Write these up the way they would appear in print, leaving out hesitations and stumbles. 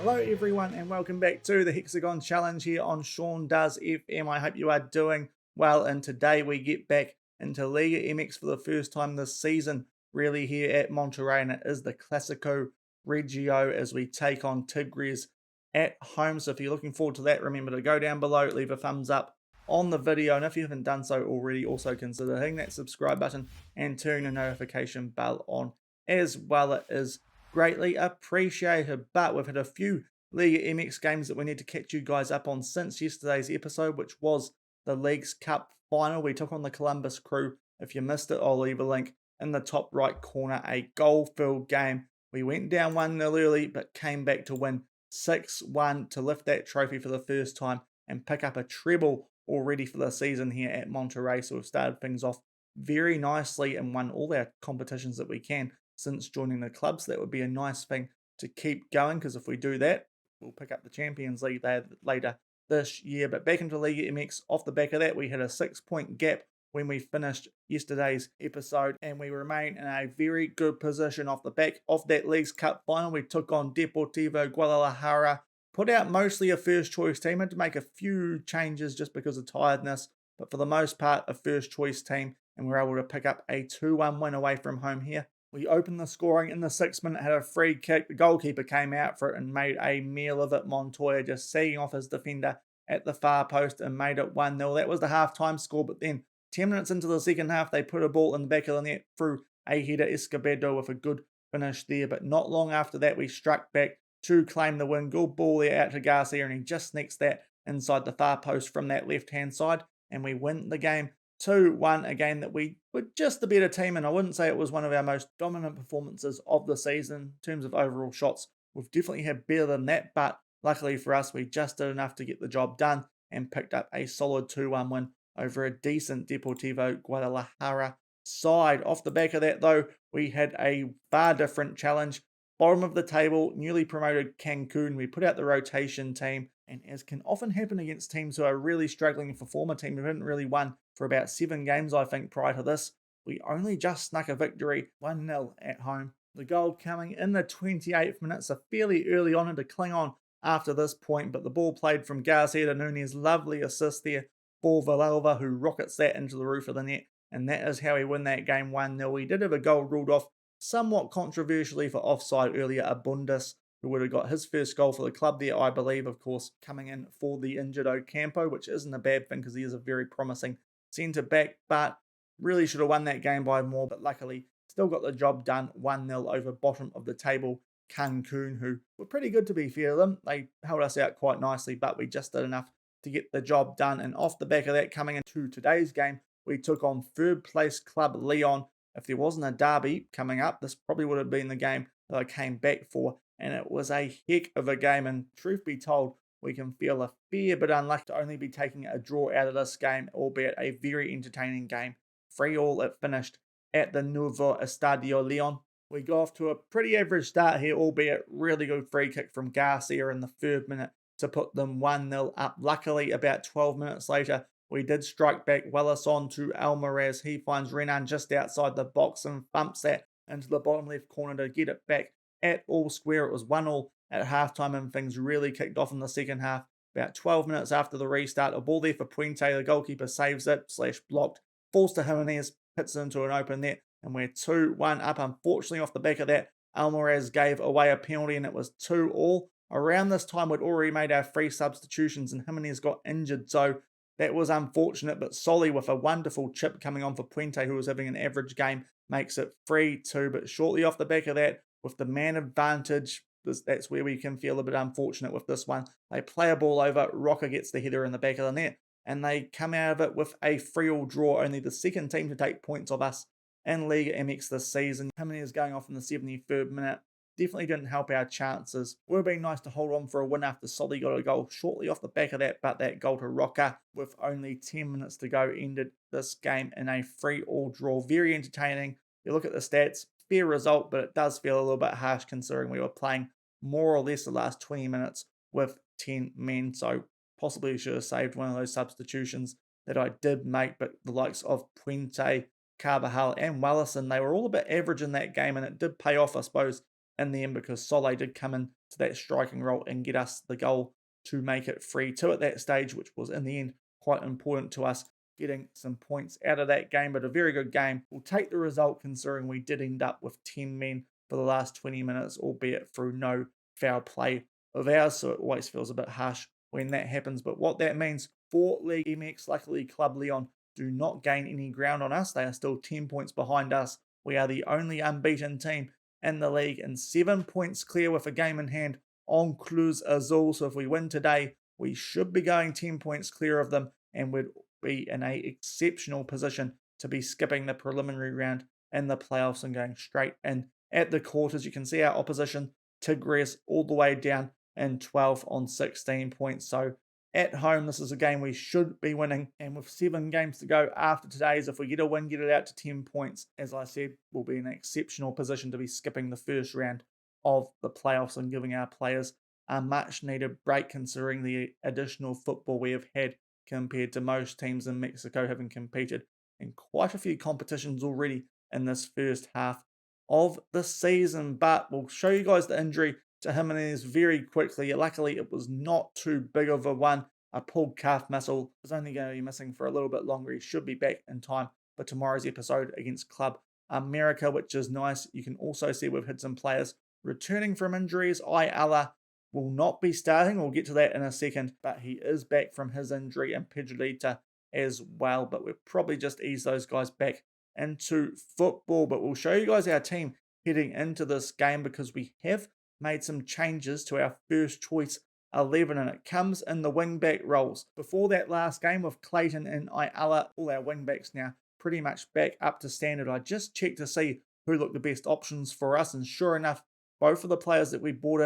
Hello everyone and welcome back to the Hexagon Challenge here on Shaun Does FM. I hope you are doing well, and today we get back into Liga MX for the first time this season, really here at Monterrey, and it is the Clasico Regio as we take on Tigres at home. So if you're looking forward to that, remember to go down below, leave a thumbs up on the video, and if you haven't done so already, also consider hitting that subscribe button and turn the notification bell on as well. It is greatly appreciated. But we've had a few Liga MX games that we need to catch you guys up on since yesterday's episode, which was the Leagues Cup final. We took on the Columbus Crew. If you missed it, I'll leave a link in the top right corner. A goal-filled game. We went down 1-0 early, but came back to win 6-1 to lift that trophy for the first time and pick up a treble already for the season here at Monterrey. So we've started things off very nicely and won all our competitions that we can since joining the club. So that would be a nice thing to keep going, because if we do that, we'll pick up the Champions League later this year. But back into Liga MX, off the back of that, we had a 6-point gap when we finished yesterday's episode, and we remain in a very good position off the back of that Leagues Cup final. We took on Deportivo Guadalajara, put out mostly a first choice team, had to make a few changes just because of tiredness, but for the most part a first choice team, and we were able to pick up a 2-1 win away from home here. We opened the scoring in the 6th minute, had a free kick. The goalkeeper came out for it and made a meal of it. Montoya just sagging off his defender at the far post and made it 1-0. That was the half-time score, but then 10 minutes into the second half, they put a ball in the back of the net through a header. Escobedo with a good finish there, but not long after that, we struck back to claim the win. Good ball there out to Garcia, and he just sneaks that inside the far post from that left-hand side, and we win the game 2-1, a game that we were just the better team, and I wouldn't say it was one of our most dominant performances of the season in terms of overall shots. We've definitely had better than that, but luckily for us, we just did enough to get the job done and picked up a solid 2-1 win over a decent Deportivo Guadalajara side. Off the back of that, though, we had a far different challenge. Bottom of the table, newly promoted Cancun. We put out the rotation team, and as can often happen against teams who are really struggling for former team who hadn't really won for about 7 games, I think, prior to this, we only just snuck a victory 1-0 at home. The goal coming in the 28th minute, so fairly early on, and to cling on after this point, but the ball played from Garcia to Nunez. Lovely assist there for Villalba, who rockets that into the roof of the net, and that is how we win that game 1-0. We did have a goal ruled off somewhat controversially for offside earlier. Abundis, who would have got his first goal for the club there, I believe, of course, coming in for the injured Ocampo, which isn't a bad thing because he is a very promising centre-back, but really should have won that game by more, but luckily still got the job done 1-0 over bottom of the table Cancun, who were pretty good to be fair to them. They held us out quite nicely, but we just did enough to get the job done. And off the back of that, coming into today's game, we took on third place club Leon. If there wasn't a derby coming up, this probably would have been the game that I came back for, and it was a heck of a game. And truth be told, we can feel a fair bit unlucky to only be taking a draw out of this game, albeit a very entertaining game. 3-3 it finished at the Nuevo Estadio Leon. We got off to a pretty average start here, albeit really good free kick from Garcia in the 3rd minute to put them 1-0 up. Luckily, about 12 minutes later, we did strike back well on to Almaraz. He finds Renan just outside the box and bumps that into the bottom left corner to get it back at all square. It was 1-1 at halftime, and things really kicked off in the second half. About 12 minutes after the restart, a ball there for Puente. The goalkeeper saves it, /blocked, falls to Jimenez, hits it into an open net, and we're 2-1 up. Unfortunately, off the back of that, Almaraz gave away a penalty, and it was 2-2. Around this time, we'd already made our 3 substitutions, and Jimenez got injured, so that was unfortunate, but Solly with a wonderful chip coming on for Puente, who was having an average game, makes it 3-2. But shortly off the back of that, with the man advantage, that's where we can feel a bit unfortunate with this one. They play a ball over, Rocker gets the header in the back of the net, and they come out of it with a 3-3 draw, only the second team to take points off us in Liga MX this season. Jimenez going off in the 73rd minute definitely didn't help our chances. Would have been nice to hold on for a win after Solly got a goal shortly off the back of that, but that goal to Rocker with only 10 minutes to go ended this game in a 3-3 draw. Very entertaining. You look at the stats, fair result, but it does feel a little bit harsh considering we were playing more or less the last 20 minutes with 10 men, so possibly should have saved one of those substitutions that I did make, but the likes of Puente, Carvajal and Wellison, they were all a bit average in that game, and it did pay off, I suppose, in the end, because Solé did come in to that striking role and get us the goal to make it 3-2 at that stage, which was in the end quite important to us getting some points out of that game. But a very good game. We'll take the result considering we did end up with 10 men for the last 20 minutes, albeit through no foul play of ours, so it always feels a bit harsh when that happens. But what that means for Liga MX, luckily Club Leon do not gain any ground on us. They are still 10 points behind us. We are the only unbeaten team in the league and 7 points clear with a game in hand on Cruz Azul. So if we win today, we should be going 10 points clear of them and would be in an exceptional position to be skipping the preliminary round in the playoffs and going straight in at the quarters. You can see our opposition, Tigres, all the way down in 12 on 16 points. So at home, this is a game we should be winning. And with 7 games to go after today's, if we get a win, get it out to 10 points, as I said, we'll be in an exceptional position to be skipping the first round of the playoffs and giving our players a much needed break considering the additional football we have had compared to most teams in Mexico, having competed in quite a few competitions already in this first half of the season. But we'll show you guys the injury to Jimenez very quickly. Luckily, it was not too big of a one. A pulled calf muscle is only going to be missing for a little bit longer. He should be back in time for tomorrow's episode against Club America, which is nice. You can also see we've had some players returning from injuries. Ayala will not be starting. We'll get to that in a second, but he is back from his injury, and Pedrolita as well. But we'll probably just ease those guys back into football. But we'll show you guys our team heading into this game because we have made some changes to our first choice 11, and it comes in the wing-back roles. Before that last game with Clayton and Ayala, all our wing-backs now pretty much back up to standard. I just checked to see who looked the best options for us, and sure enough, both of the players that we brought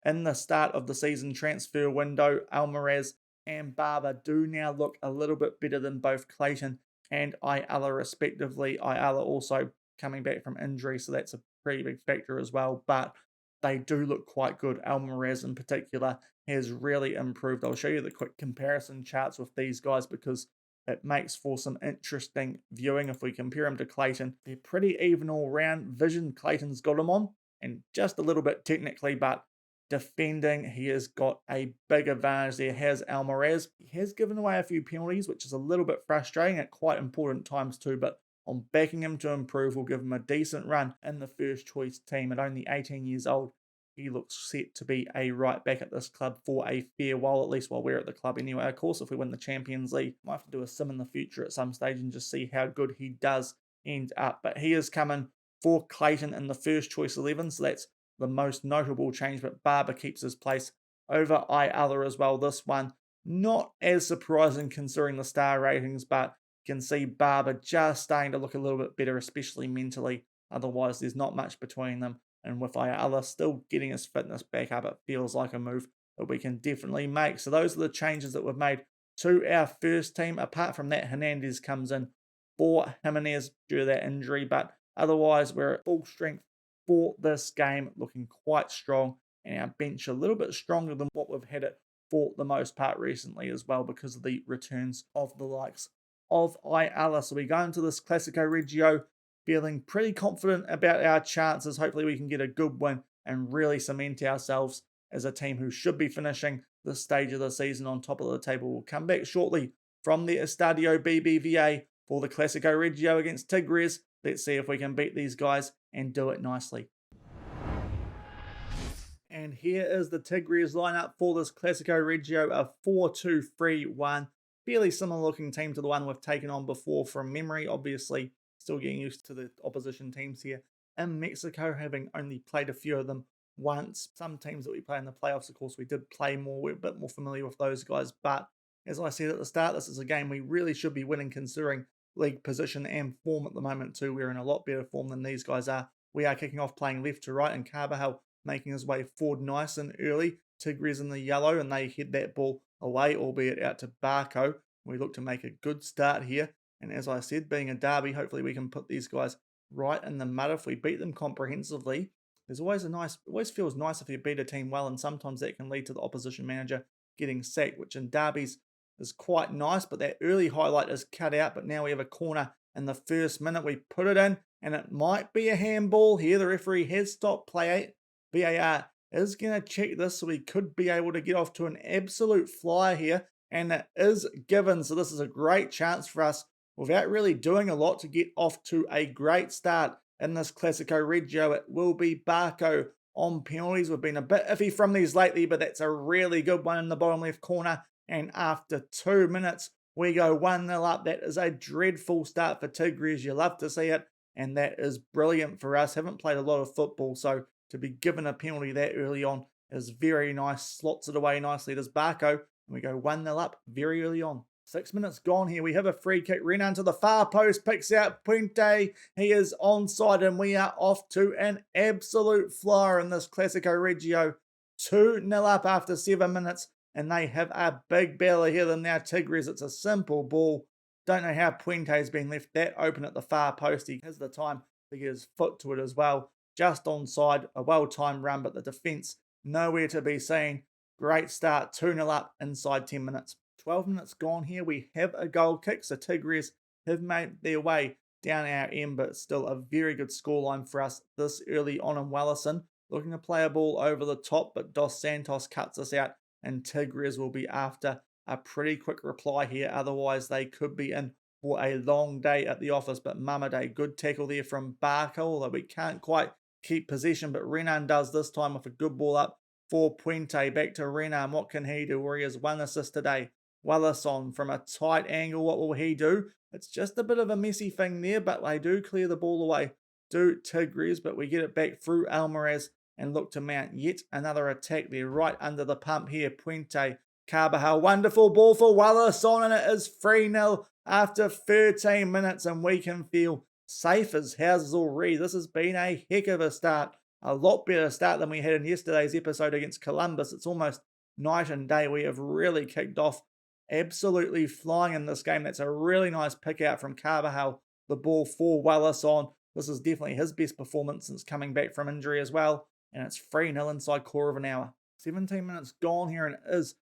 in the start of the season transfer window, Almaraz and Barber, do now look a little bit better than both Clayton and Ayala respectively. Ayala also coming back from injury, so that's a pretty big factor as well, but they do look quite good. Almaraz in particular has really improved. I'll show you the quick comparison charts with these guys because it makes for some interesting viewing. If we compare them to Clayton, they're pretty even all round. Vision, Clayton's got them on, and just a little bit technically, but defending, he has got a big advantage there. Has Almaraz. He has given away a few penalties, which is a little bit frustrating at quite important times too, but on backing him to improve, we'll give him a decent run in the first choice team. At only 18 years old, he looks set to be a right back at this club for a fair while, at least while we're at the club anyway. Of course, if we win the Champions League, might have to do a sim in the future at some stage and just see how good he does end up. But he is coming for Clayton in the first choice 11, so that's the most notable change. But Barber keeps his place over Ayala as well. This one, not as surprising considering the star ratings, but you can see Barber just starting to look a little bit better, especially mentally. Otherwise, there's not much between them. And with Ayala still getting his fitness back up, it feels like a move that we can definitely make. So those are the changes that we've made to our first team. Apart from that, Hernandez comes in for Jimenez due to that injury. But otherwise, we're at full strength for this game, looking quite strong. And our bench a little bit stronger than what we've had it for the most part recently as well because of the returns of the likes of Ayala. So we go into this Clasico Regio feeling pretty confident about our chances. Hopefully we can get a good win and really cement ourselves as a team who should be finishing this stage of the season on top of the table. We'll come back shortly from the Estadio BBVA for the Clasico Regio against Tigres. Let's see if we can beat these guys and do it nicely. And here is the Tigres lineup for this Clasico Regio, a 4-2-3-1. Fairly similar looking team to the one we've taken on before from memory. Obviously, still getting used to the opposition teams here in Mexico, having only played a few of them once. Some teams that we play in the playoffs, of course, we did play more. We're a bit more familiar with those guys. But as I said at the start, this is a game we really should be winning considering league position and form at the moment too. We're in a lot better form than these guys are. We are kicking off playing left to right, and Carvajal making his way forward nice and early. Tigres in the yellow, and they head that ball away, albeit out to Barco. We look to make a good start here. And as I said, being a derby, hopefully we can put these guys right in the mud. If we beat them comprehensively, there's always always feels nice if you beat a team well, and sometimes that can lead to the opposition manager getting sacked, which in derbies is quite nice, but that early highlight is cut out. But now we have a corner in the first minute. We put it in, and it might be a handball here. The referee has stopped play. VAR is going to check this, so we could be able to get off to an absolute flyer here, and it is given. So this is a great chance for us without really doing a lot to get off to a great start in this Clasico Regio. It will be Barco on penalties. We've been a bit iffy from these lately, but that's a really good one in the bottom left corner. And after 2 minutes, we go 1-0 up. That is a dreadful start for Tigres. You love to see it, and that is brilliant for us. Haven't played a lot of football, so to be given a penalty that early on is very nice. Slots it away nicely. There's Barco, and we go 1-0 up very early on. 6 minutes gone here. We have a free kick. Renan to the far post, picks out Puente. He is onside, and we are off to an absolute flyer in this Clasico Regio. 2-0 up after 7 minutes, and they have a big battle ahead of them now. Tigres, it's a simple ball. Don't know how Puente's been left that open at the far post. He has the time to get his foot to it as well. Just onside, a well-timed run, but the defence nowhere to be seen. Great start, 2-0 up inside 10 minutes. 12 minutes gone here. We have a goal kick, so Tigres have made their way down our end, but still a very good scoreline for us this early on in Wellison. Looking to play a ball over the top, but Dos Santos cuts us out, and Tigres will be after a pretty quick reply here. Otherwise, they could be in for a long day at the office. But Mamade, good tackle there from Barco, although we can't quite keep possession, but Renan does this time with a good ball up for Puente. Back to Renan. What can he do? Where he has 1 assist today. Wellison from a tight angle. What will he do? It's just a bit of a messy thing there, but they do clear the ball away. Do Tigres, but we get it back through Almaraz and look to mount yet another attack there right under the pump here. Puente, Carvajal, wonderful ball for Wellison, and it is 3-0 after 13 minutes, and we can feel safe as houses already. This has been a heck of a start. A lot better start than we had in yesterday's episode against Columbus. It's almost night and day. We have really kicked off absolutely flying in this game. That's a really nice pick out from Carvajal. The ball for Wellison. This is definitely his best performance since coming back from injury as well. And it's 3-0 inside quarter of an hour. 17 minutes gone here, and it is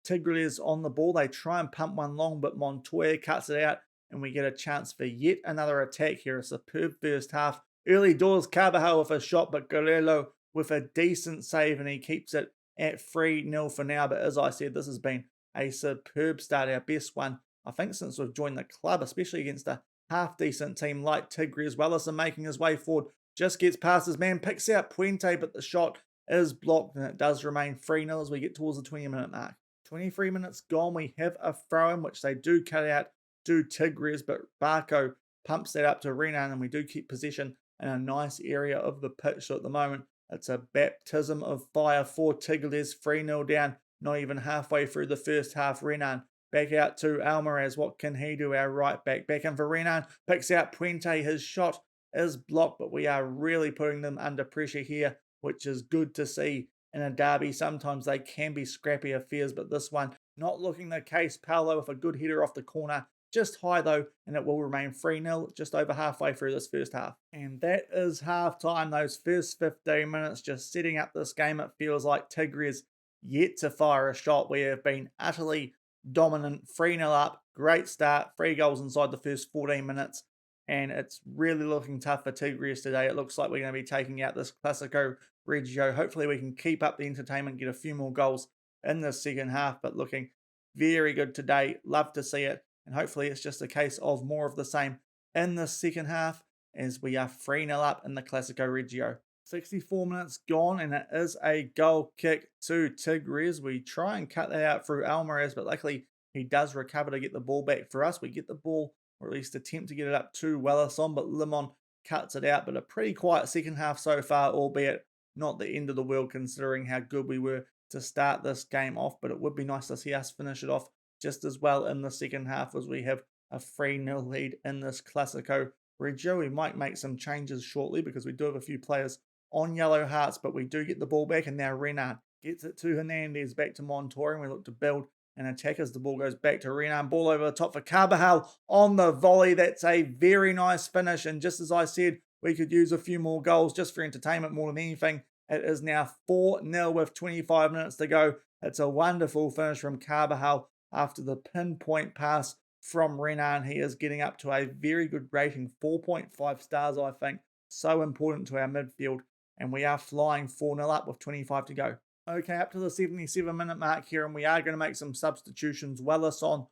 Tigres on the ball. They try and pump one long, but Montoya cuts it out, and we get a chance for yet another attack here. A superb first half. Early doors, Carvajal with a shot, but Guerrero with a decent save, and he keeps it at 3-0 for now. But as I said, this has been a superb start, our best one, I think, since we've joined the club, especially against a half-decent team like Tigres. Wellison making his way forward, just gets past his man, picks out Puente, but the shot is blocked, and it does remain 3-0 as we get towards the 20-minute mark. 23 minutes gone, we have a throw-in, which they do cut out, do Tigres, but Barco pumps that up to Renan, and we do keep possession in a nice area of the pitch. So at the moment, it's a baptism of fire for Tigres, 3-0 down, not even halfway through the first half. Renan back out to Almaraz. What can he do? Our right back. Back in for Renan. Picks out Puente. His shot is blocked, but we are really putting them under pressure here, which is good to see in a derby. Sometimes they can be scrappy affairs, but this one not looking the case. Paolo with a good header off the corner. Just high though, and it will remain 3-0 just over halfway through this first half. And that is half time. Those first 15 minutes just setting up this game. It feels like Tigres yet to fire a shot. We have been utterly dominant, 3-0 up, great start, 3 goals inside the first 14 minutes, and it's really looking tough for Tigres today. It looks like we're going to be taking out this Clasico Regio. Hopefully we can keep up the entertainment, get a few more goals in the second half, but looking very good today. Love to see it, and hopefully it's just a case of more of the same in the second half as we are 3-0 up in the Clasico Regio. 64 minutes gone, and it is a goal kick to Tigres. We try and cut that out through Almaraz, but luckily he does recover to get the ball back for us. We get the ball, or at least attempt to get it up to Wellison, but Limon cuts it out. But a pretty quiet second half so far, albeit not the end of the world considering how good we were to start this game off. But it would be nice to see us finish it off just as well in the second half, as we have a 3-0 lead in this Clasico Regio. We might make some changes shortly because we do have a few players on yellow hearts, but we do get the ball back, and now Renan gets it to Hernandez, back to Montoya, and we look to build and attack as the ball goes back to Renan. Ball over the top for Carvajal on the volley. That's a very nice finish, and just as I said, we could use a few more goals just for entertainment more than anything. It is now 4-0 with 25 minutes to go. It's a wonderful finish from Carvajal after the pinpoint pass from Renan. He is getting up to a very good rating, 4.5 stars, I think. So important to our midfield. and we are flying 4-0 up with 25 to go. Okay, up to the 77-minute mark here, and we are going to make some substitutions. Wellis on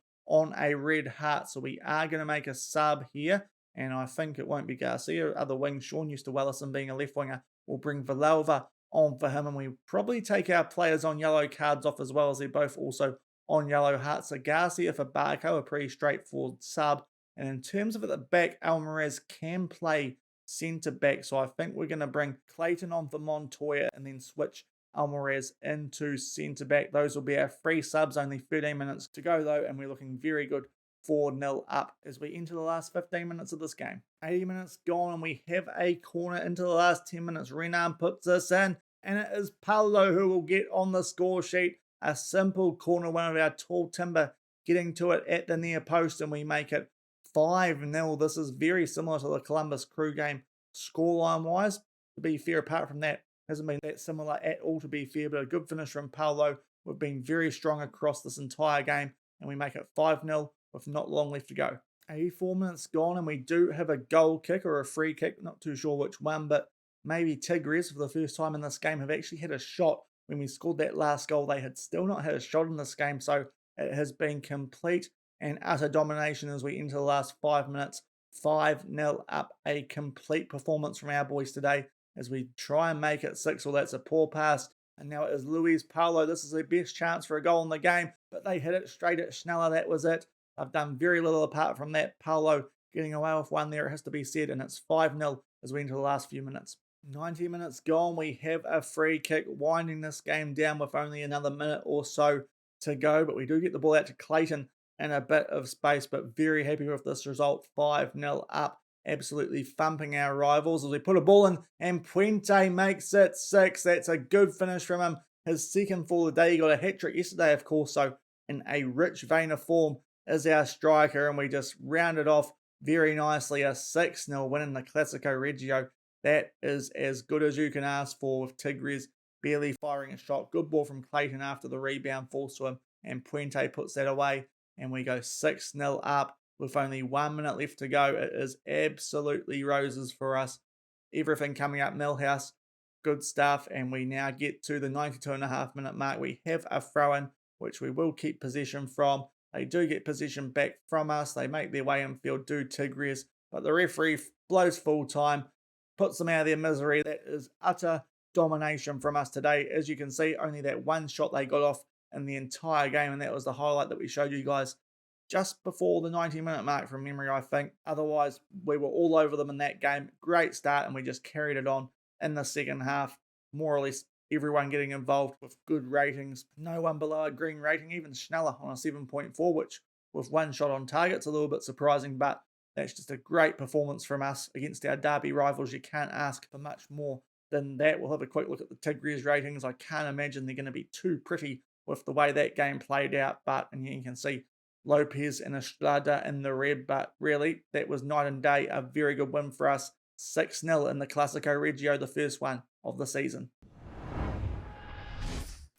a red heart, so we are going to make a sub here, and I think it won't be Garcia. Other wing, Shaun used to Wellison being a left winger. We'll bring Villalva on for him, and we probably take our players on yellow cards off as well, as they're both also on yellow hearts. So Garcia for Barco, a pretty straightforward sub. And in terms of at the back, Alvarez can play centre back, so I think we're going to bring Clayton on for Montoya and then switch Alvarez into centre back. Those will be our free subs, only 13 minutes to go though, and we're looking very good, 4-0 up as we enter the last 15 minutes of this game. 80 minutes gone, and we have a corner into the last 10 minutes. Renan puts this in, and it is Paulo who will get on the score sheet. A simple corner, one of our tall timber getting to it at the near post, and we make it 5-0. This is very similar to the Columbus Crew game scoreline wise. To be fair, apart from that, hasn't been that similar at all, to be fair, but a good finish from Paulo. We've been very strong across this entire game, and we make it 5-0 with not long left to go. 84 minutes gone, and we do have a goal kick or a free kick, not too sure which one, but maybe Tigres, for the first time in this game, have actually had a shot. When we scored that last goal, they had still not had a shot in this game, so it has been complete and utter domination as we enter the last 5 minutes. 5-0 up, a complete performance from our boys today as we try and make it 6. Well, that's a poor pass, and now it is Luis Paulo. This is their best chance for a goal in the game, but they hit it straight at Schneller. That was it. I've done very little apart from that. Paulo getting away with one there, it has to be said, and it's 5-0 as we enter the last few minutes. 90 minutes gone, we have a free kick, winding this game down with only another minute or so to go, but we do get the ball out to Clayton in a bit of space, but very happy with this result. 5-0 up, absolutely thumping our rivals as we put a ball in, and Puente makes it 6. That's a good finish from him. His second for the day. He got a hat-trick yesterday, of course, so in a rich vein of form is our striker, and we just rounded off very nicely. A 6-0 win in the Clasico Regio. That is as good as you can ask for, with Tigres barely firing a shot. Good ball from Clayton after the rebound falls to him, and Puente puts that away, and we go 6-0 up with only 1 minute left to go. It is absolutely roses for us. Everything coming up Millhouse, good stuff, and we now get to the 92.5-minute mark. We have a throw-in, which we will keep possession from. They do get possession back from us. They make their way in field, do Tigres, but the referee blows full time, puts them out of their misery. That is utter domination from us today. As you can see, only that one shot they got off in the entire game, and that was the highlight that we showed you guys just before the 90-minute mark from memory, I think. Otherwise, we were all over them in that game. Great start, and we just carried it on in the second half. More or less everyone getting involved with good ratings. No one below a green rating, even Schneller on a 7.4, which with one shot on target, it's a little bit surprising, but that's just a great performance from us against our derby rivals. You can't ask for much more than that. We'll have a quick look at the Tigres ratings. I can't imagine they're going to be too pretty with the way that game played out, but and you can see Lopez and Estrada in the red, but really that was night and day. A very good win for us. 6-0 in the Clasico Regio, the first one of the season.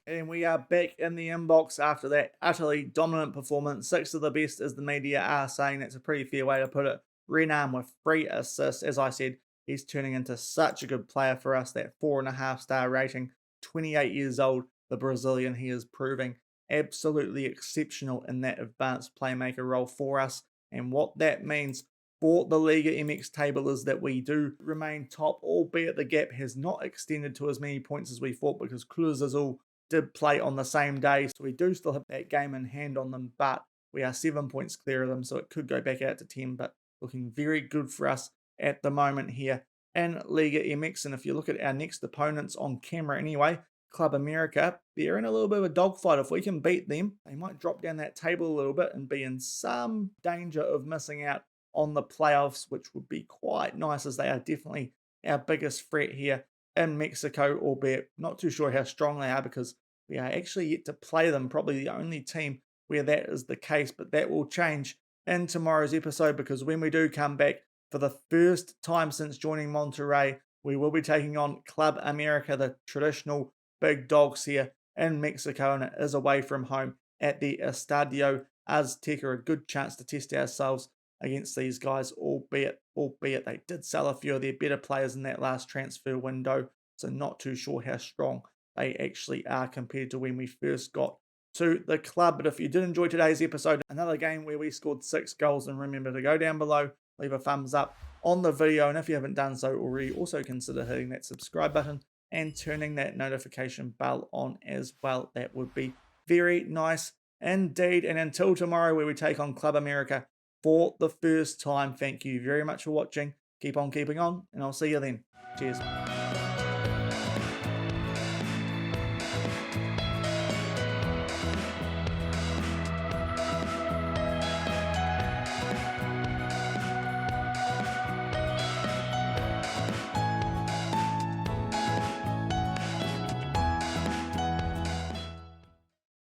And we are back in the inbox after that utterly dominant performance. 6 of the best, as the media are saying. That's a pretty fair way to put it. Renan with 3 assists. As I said, he's turning into such a good player for us. That 4.5-star rating. 28 years old, the Brazilian. He is proving absolutely exceptional in that advanced playmaker role for us. And what that means for the Liga MX table is that we do remain top, albeit the gap has not extended to as many points as we thought, because Cruz Azul did play on the same day, so we do still have that game in hand on them, but we are 7 points clear of them, so it could go back out to 10, but looking very good for us at the moment here in Liga MX. And if you look at our next opponents on camera anyway, Club America, they're in a little bit of a dogfight. If we can beat them, they might drop down that table a little bit and be in some danger of missing out on the playoffs, which would be quite nice, as they are definitely our biggest threat here in Mexico, albeit not too sure how strong they are, because we are actually yet to play them. Probably the only team where that is the case, but that will change in tomorrow's episode, because when we do come back for the first time since joining Monterrey, we will be taking on Club America, the traditional big dogs here in Mexico, and it is away from home at the Estadio Azteca. A good chance to test ourselves against these guys, albeit they did sell a few of their better players in that last transfer window. so not too sure how strong they actually are compared to when we first got to the club. But if you did enjoy today's episode, another game where we scored 6 goals, and remember to go down below, leave a thumbs up on the video, and if you haven't done so already, also consider hitting that subscribe button and turning that notification bell on as well. That would be very nice indeed. And until tomorrow, where we take on Club America for the first time, thank you very much for watching. Keep on keeping on, and I'll see you then. Cheers.